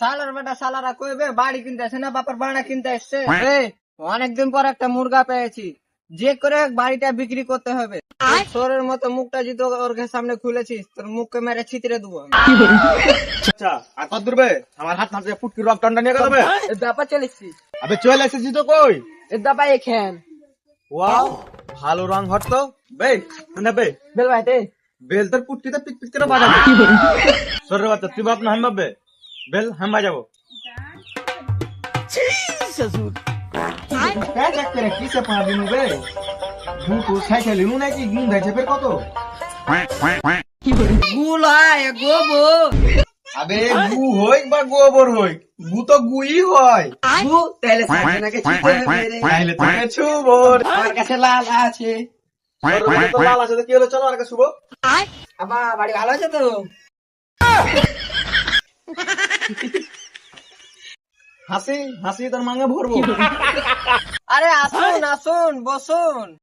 সালার বেটা সালারা কইবে বাড়ি কিনতে আসে না বাপের বাড়া কিনতে আসছে। অনেকদিন পর একটা মুরগা পেয়েছি, যে করে হোক বাড়িটা বিক্রি করতে হবে। সোরের মতো মুখটা যদি ওর সামনে খুলেছিস তোর মুখকে মেরে ছিতরে দেবো। আচ্ছা আর কত দূর বে? আমার হাত নাচে ফুটকি রক টান্ডা নিয়ে গেল বে। ব্যাপার চলেছি আবে চলে এসেছি তো কই? দাবা এখান ওয়াও ভালো রং হট তো বে। মানে বে বেল ভাইতে বেল তোর পুটকিতে পিট পিট করে বাজাবে। সরে বাচ্চা তুই বাপ না হাম বাবে বেল হাম বাজাবো। কিসে পাবি নু বে? দুটো সাইকেল নু নাকি গুন ভাইছে ফের কত? গুল হয় গোবর আবে গু হই বা গোবর হই, গু তো গুই হয়। গু তাহলে সাথে নাকি ছিতে হবে রে। তাইলে তোকে ছুবর। আমার কাছে লাল আছে। তো লাল আছে তো কি হলো, চলো আর শুভ। আবা বাড়ি ভালো আছে তো? হাসি হাসি তোর মাঙ্গে ভরবো। আরে আসুন আসুন বসুন।